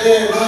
Oh,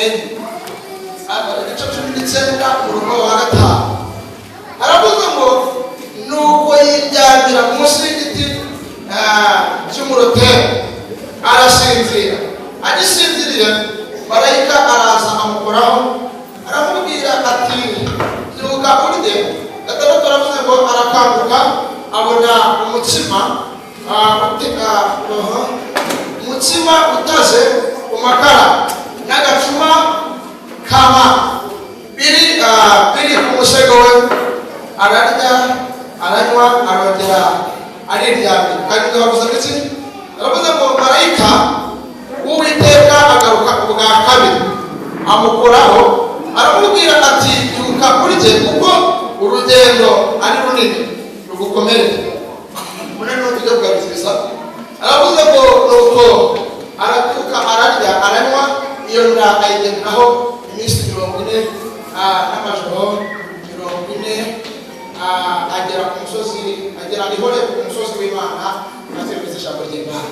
igice cumi n'icyenda umurongo wa gatanu haravuga ngo nuko yiryamira munsi y'igiti cy'umurotero arasinzira. Agisinziriye marayika araza amukoraho aramubwira ati byuka urye. Gatandatu aravuze ngo arakanguka abona umutsima utaze ku makara n'agacuma kama biri ku musego we. Ararya aranywa arongera ariryamye. Kandi ndabavuze iki? Aravuze ngo marayika w'Uwiteka agaruka ubwa kabiri amukoraho aramubwira ati byuka urye kuko urugendo ari runini rugukomereye. Munene tujya kugarukiriza. Aravuze ngo nuko arabyuka ararya aranywa iyo nda ayigendaho iminsi 40 n'amajoro 40 agera ku musozi agera ihore ku musozi w'Imana maze bize ijambo ry'Imana.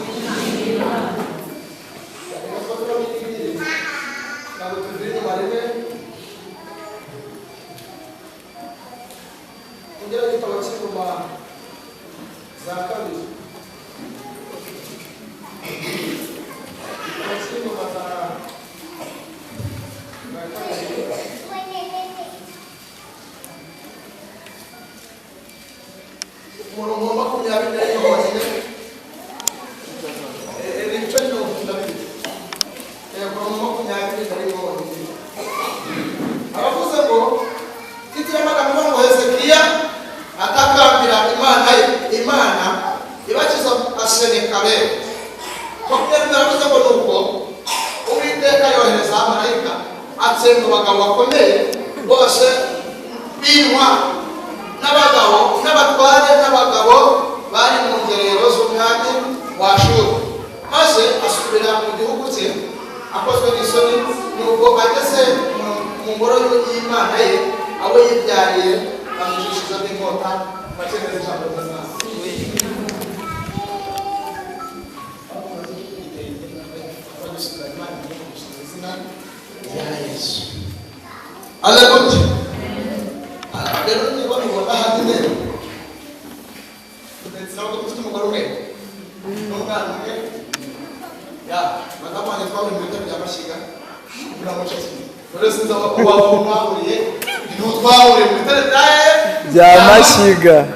Mashyiga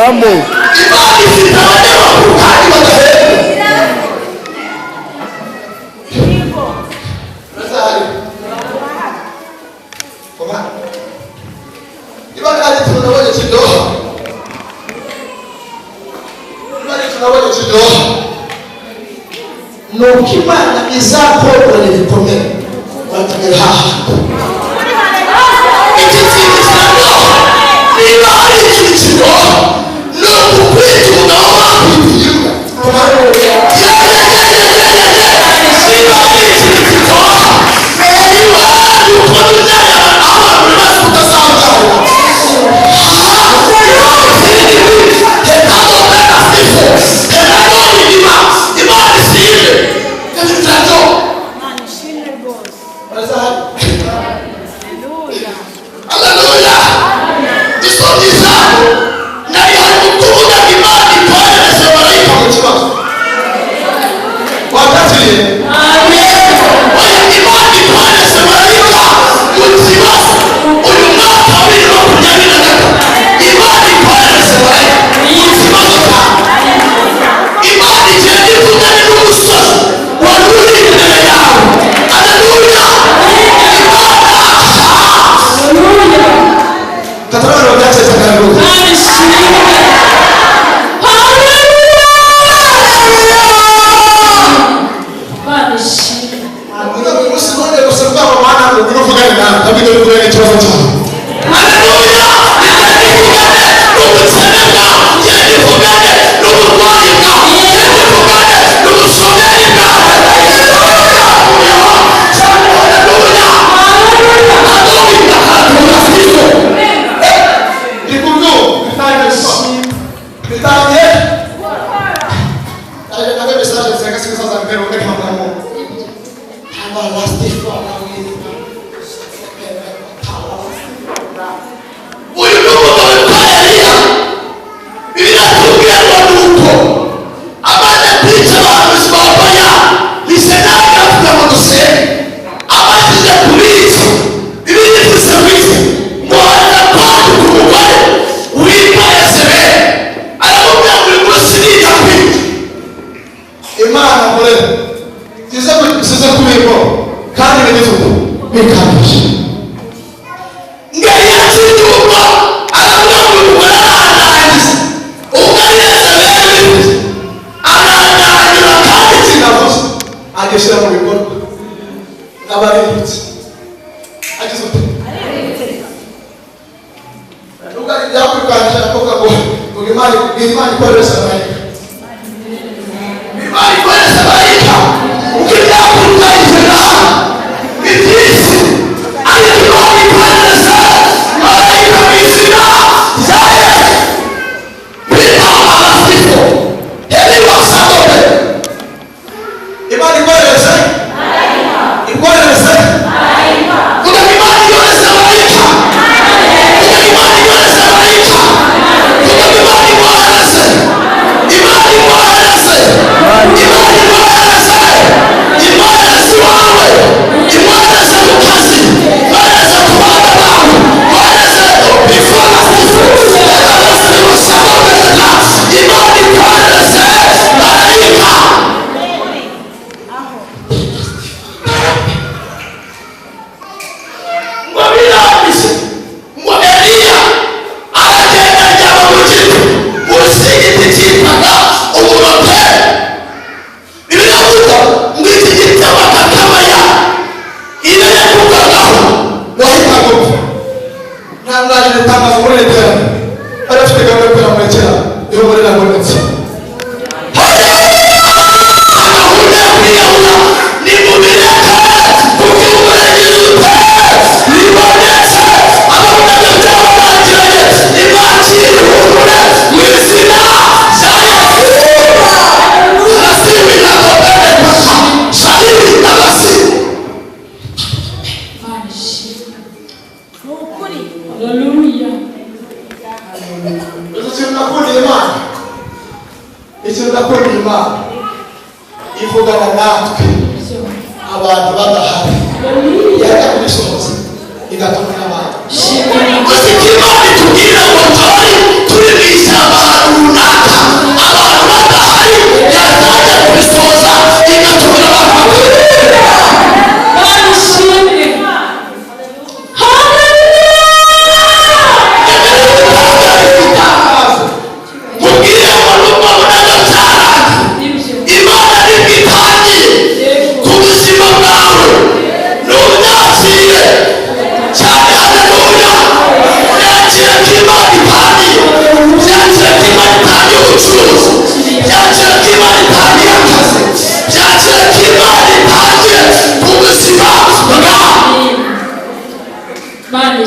Vamo. Imana ifite abanyamakuru kandi badahembwa. Razari. Koma. Imana ari tunabonye kidoha. Imana tunabonye kidoha. Nuko Imana izakorera ibikomere. Batugera haha. Iki kintu kiraryoha. Niba hari ikintu kiryoha ni ukwita umugabo wakwitiyuka. Niba hari ikintu kiryoha niba hari ukora imyanya abantu bose utazabyara. Imana isire. Ibyo biraryoha. Haleluya. Dusomye ijambo nari harimo kuvuga Imana ikohereze marayika mu kibazo. Wakatiye? Amen. Oya, Imana ikohereze marayika mu kibazo. Uyu mwaka wa 2023 Imana ikohereze marayika mu kibazo cyawe. Imana igenda ivugana n'umusozi wari uri imbere yawe. Haleluya. Katarana wajache sakaruka. Ivugana natwe abantu badahari yajya kubisohoza igatuma n'abandi. Imana itubwira ngo turi mu ishyamba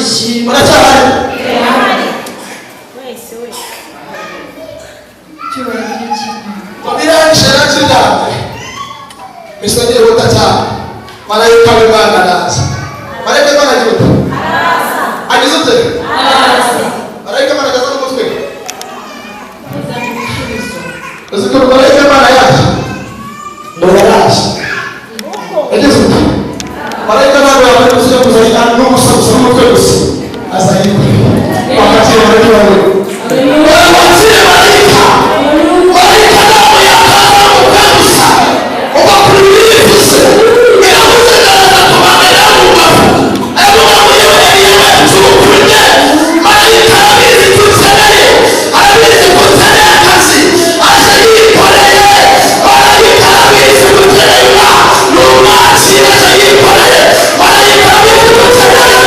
uracyahari wabirangije nakidande misogeye buta cyane marayika w'Imana araza marayika w'Imana agize ute agize ute marayika w'Imana agaza n'umutwe uziko marayika w'Imana yaje ngo yaraje agize ute marayika ntabwo yambaye ubusa kuzana n'ubusa gusa n'umutwe gusa aza yikora wakati marayika wawe wakati marayika ntabwo yakaza n'umutwe gusa uba kuri bivuze biravuze neza tubamerera mu mbavu ariko ntabwo yewe turukunye marayika arabizi tuzeneye arabizi tuzeneye akazi aje yikoreye marayika arabizi tuzeneye n'umwasi aje yikoreye marayika arabizi tuzeneye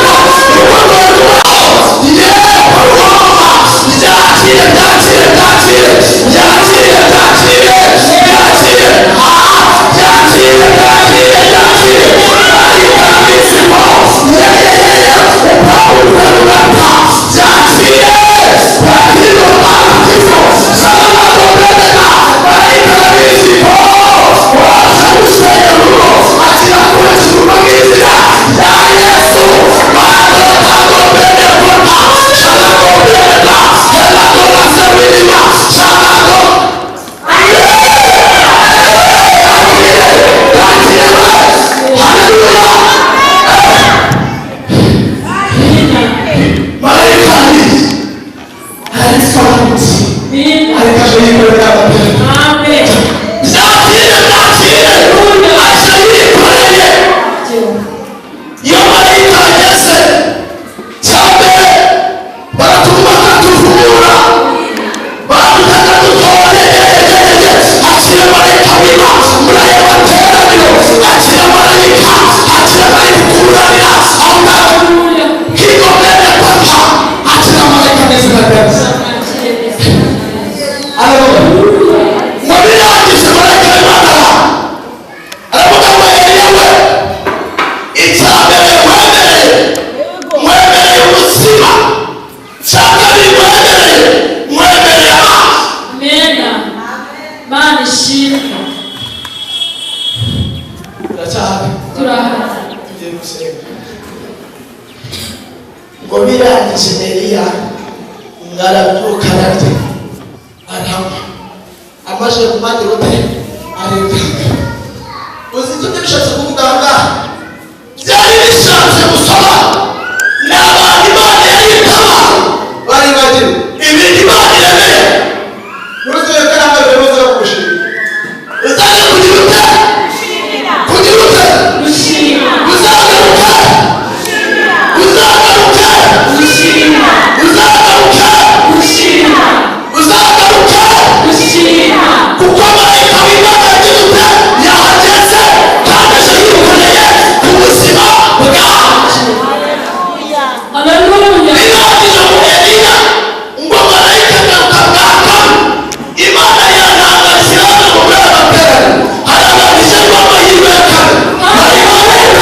ngo birangije Eliya ngarabyuka ararya aranywa amaze kumagira ute aribwa uzi icyo bishatse kuvuga ngaha byari bishatse gusoma n'abantu Imana yayitaba bari bagira ibintu Imana iremeye nuzuye kandi biroza kugushira uzaze kugira ute kugira ute gushima uzagaruka uzagaruka gushima uzagaruka gushima uzagaruka gushima kuko marayika w'Imana yagize ute yahageze kandi aje yikoreye ku buzima bwacu. Haleluya. Birangije mu Eliya ngo marayika agaruka bwa kabiri Imana yantangaje hano mu bw'abaterani harabanje rw'amahirwe ya kabiri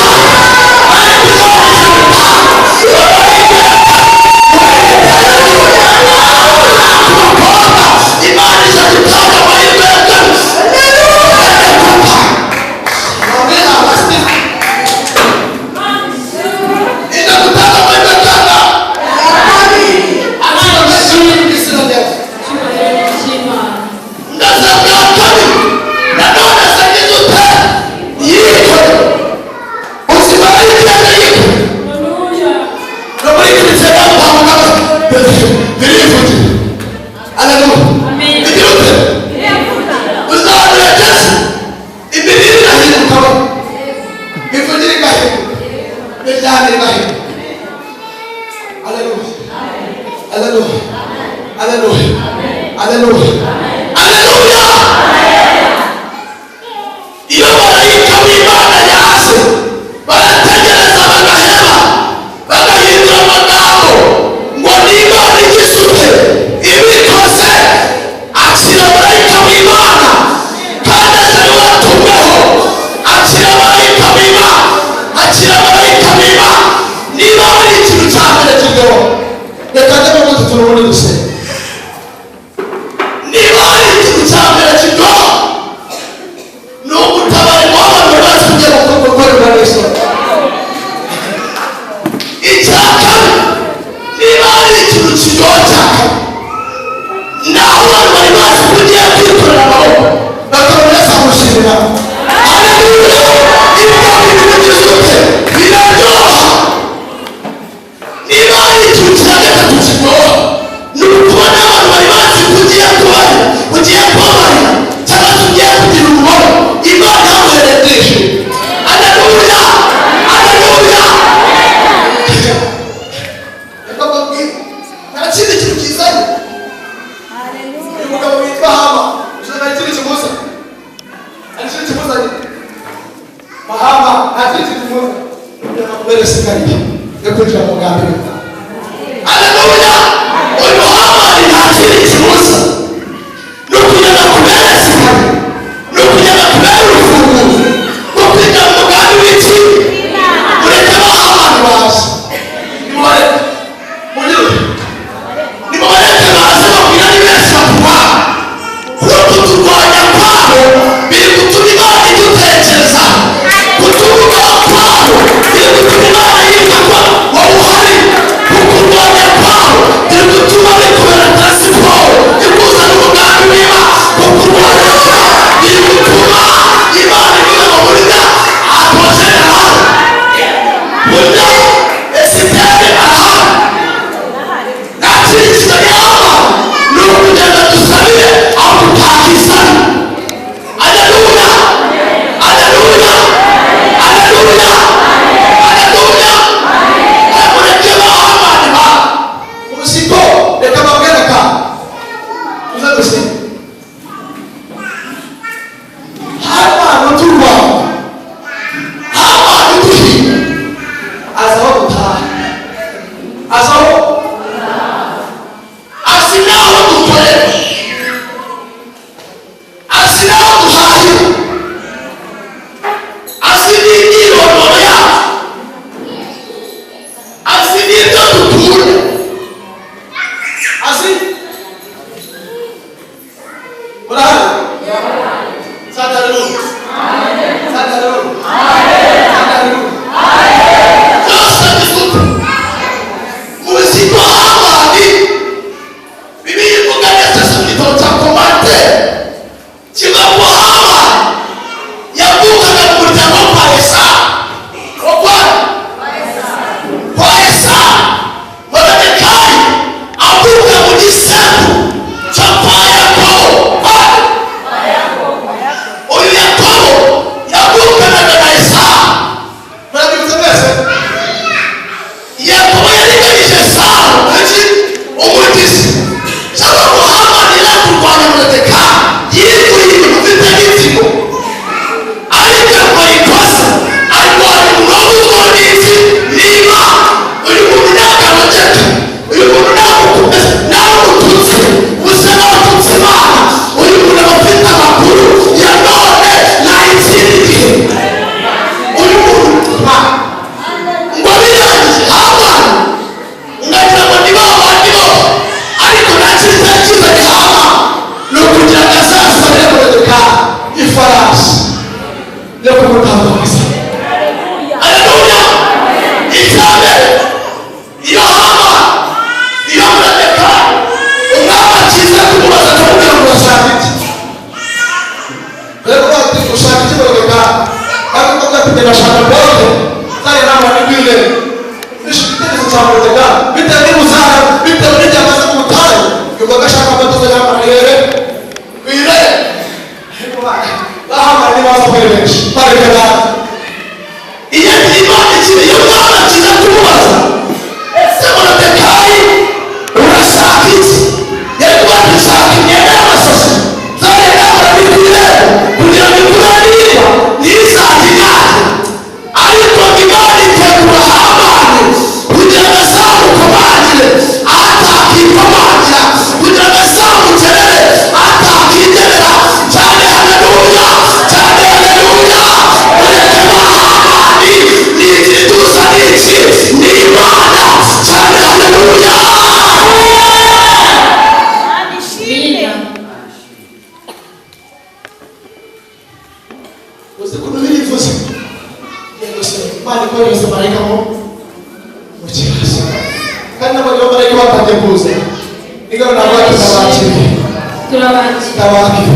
niba hari ikintu cyane mbere sikariye yo kwinjira mu bwami bwawe. Haleluya. Uyu Hamani nta kindi kimuza no kugenda kubera sikari no kugenda kubera urufunguzo no kwinjira mu bwami w'iki uretse Hamani baje nimubareke baze babwira ni benshi bakuba kuturwanya kwabo biri gutuma Imana idutekereza kutuvuga kwabo biri gutuma Imana yita kwa wowe uhari kukurwanya kwabo biri gutuma bikubera transiporo ikuzana umugambi wiba kukurwanya biri gutuma Imana ivuga ngo burya akoze ahari burya Esiteri arahari nakirikira yaba ni ukugenda dusabire aho tutakisana. Haleluya. Haleluya. Haleluya. Haleluya. Mureke Hamani ba umusiko reka babwira ka uza gusenga Hamani turwa Hamani tuhiga azaho gutaha azaho asinaho dukorera asinaho duhahira asinimyironoro yacu asinibyo dukura asi murahari sataruru sataruru sataruru byose bisuka muziko Hamani Bibiliya ivuga neza mu gitabo cya Komate kivuga ko Hamani yavukaga mu muryango kwa Esawu kwa Esawu Moridekayi avuka mu gisekuru cya kwa Yakobo. Uyu Yakobo yavukanaga na Esawu. Murabyumva mwese? Yakobo yariganyije Esawu umugizi cyangwa ngo Hamani yakurwanya Moridekayi yikuye ibintu ufite n'inzigo ariko akora ikosa arwanya umurongo w'ubwonezi niba uyu muntu ntakarogeka uyu muntu ntamututse gusa n'abatutsi Imana uyu muntu aba afite amakuru ya none nayitsindi gihe uyu muntu ngo birangije Hamani ngagira ngo ni ba bandi bose ariko nta kintu cyari kizanye Hamani ni ukugira ngo azasabire Moridekayi ifarashi yo kumutabaza. Haleluya. Icyambere iyo Hamani iyo Moridekayi umwami akiza kumubaza akamubwira ngo urashaka iki rero bati ushaka iki Moridekayi ariko ati ndashaka bote zari nama nibwire igitekerezo cya Moridekayi bitewe n'ubuzara bitewe n'ibyo amaze mu butayu yumva agashaka amatoza y'amarere bire Hamani baza kuri benshi barekera iyo Imana ikiri iyo Imana akiza kumubaza ese Moridekayi urashaka iki yari kuba dushaka imyenda y'amasashi zari nama nibwire kugira ngo ikuranire ntizahigane ariko Imana itegura Hamani kugira ngo azamukomangire atakikomanga kugira ngo azamugerere atakigerera cyane. Haleluya cyane. Haleluya. Mureke Hamani ni igituza n'iki ni Imana cyane. Haleluya. uzi ko birivuze Imana ikoresha marayika mu kirasa kandi n'abagabo marayika batangiye kuza igaro ntabwo tutabakira turabakira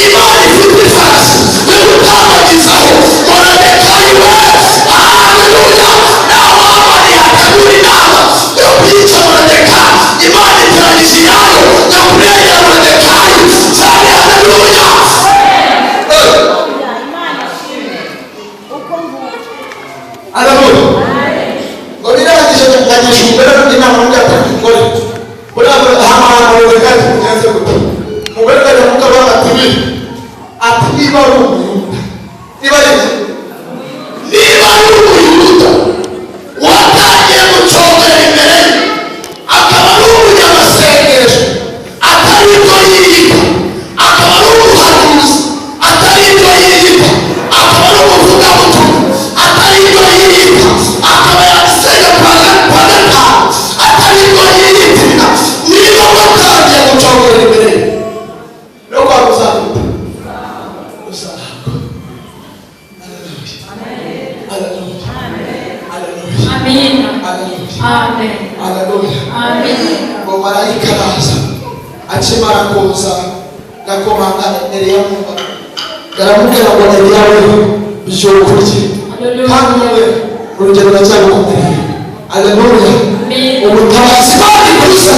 Imana ifite ifarashi yo gutabagizaho Moridekayi we. Haleluya. naho Hamani yategura inama yo kwica Moridekayi Imana iteranyije iyayo yo kurengera Moridekayi cyane. Haleluya. Haleluya. ngo birangije kuganisha umugore inama muri atatu umugore buriya Hamani Moridekayi tugenze gute umugore kajya mugabo ati niba ari umuyuda niba ari umuyuda watangiye gucongera imbere ye akaba ari umunyamasengesho atari ibyo yiyita, akaba ari umuhanuzi atari ibyo yiyita, akaba ari umuvugabutumwa atari ibyo yiyita, akaba yasenga kwa gatanu atari ibyo yiyitirira, niba watangiye gucongera imbere ye no kwa muzamuka ngo marayika araza akimara kuza gakomanga Eliya muba garamubwira ngo Eliya we byukurye kandi we urugero ruracyagukomereye. Aleluya. Ubutabazi bari kuza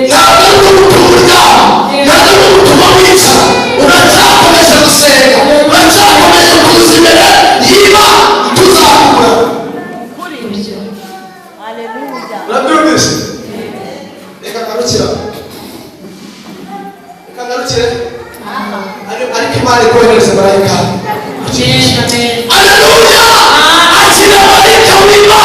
ntabwo ari ubutuma uryama, ntabwo ari ubutuma wicara, uracyakomeje gusenga, uracyakomeje kuza imbere y'Imana tuzakura. Urabyumvise? Reka ngarukire ariko Imana ikohereza marayika. Aleluya. Akira marayika w'Imana